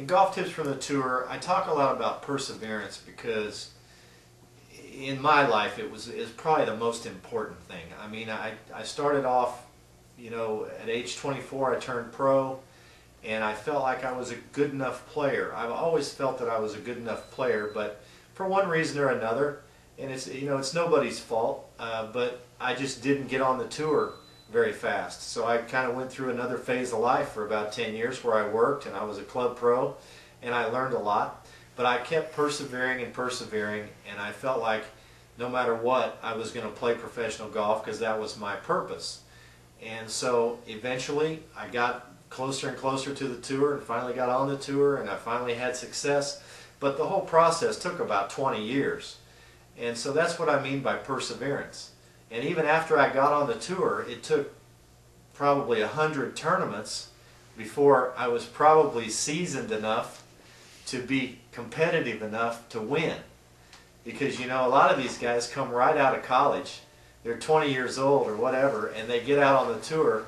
In Golf Tips from the Tour, I talk a lot about perseverance because in my life it's probably the most important thing. I mean, I started off, at age 24 I turned pro, and I felt like I was a good enough player. I've always felt that I was a good enough player, but for one reason or another, and it's nobody's fault, but I just didn't get on the tour very fast. So I kind of went through another phase of life for about 10 years where I worked and I was a club pro and I learned a lot. But I kept persevering and persevering, and I felt like no matter what I was going to play professional golf because that was my purpose. And so eventually I got closer and closer to the tour and finally got on the tour and I finally had success. But the whole process took about 20 years. And so that's what I mean by perseverance. And even after I got on the tour, it took probably 100 tournaments before I was probably seasoned enough to be competitive enough to win. Because a lot of these guys come right out of college, they're 20 years old or whatever, and they get out on the tour,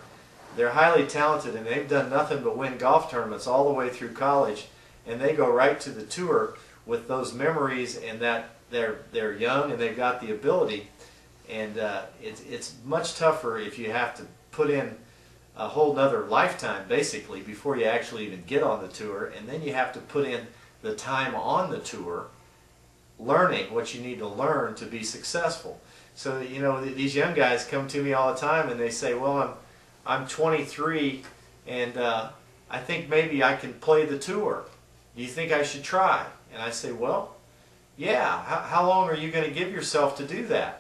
they're highly talented and they've done nothing but win golf tournaments all the way through college, and they go right to the tour with those memories and that they're young and they've got the ability. And it's much tougher if you have to put in a whole nother lifetime basically before you actually even get on the tour, and then you have to put in the time on the tour learning what you need to learn to be successful. So these young guys come to me all the time and they say, well, I'm 23 and I think maybe I can play the tour. Do you think I should try? And I say, well, yeah, how long are you going to give yourself to do that?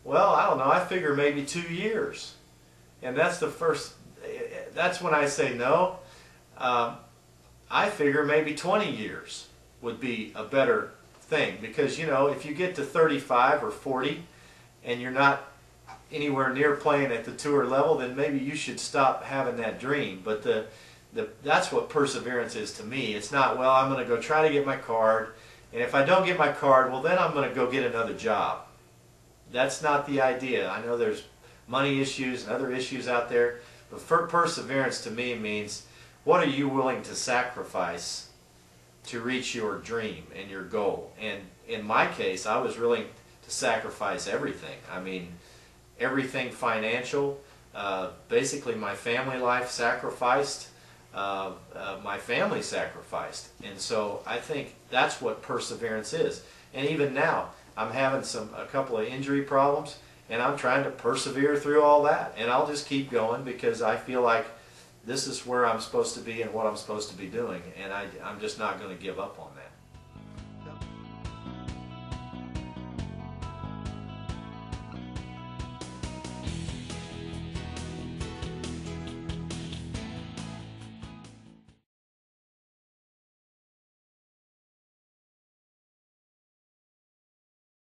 Well, I don't know, I figure maybe 2 years. And that's when I say no. I figure maybe 20 years would be a better thing, because if you get to 35 or 40 and you're not anywhere near playing at the tour level, then maybe you should stop having that dream. But that's what perseverance is to me. It's not, well, I'm going to go try to get my card, and if I don't get my card, well, then I'm going to go get another job. That's not the idea. I know there's money issues and other issues out there, but perseverance to me means, what are you willing to sacrifice to reach your dream and your goal? And in my case, I was willing to sacrifice everything. I mean, everything financial, basically my family life sacrificed, my family sacrificed. And so I think that's what perseverance is. And even now, I'm having a couple of injury problems, and I'm trying to persevere through all that. And I'll just keep going because I feel like this is where I'm supposed to be and what I'm supposed to be doing, and I'm just not going to give up on that.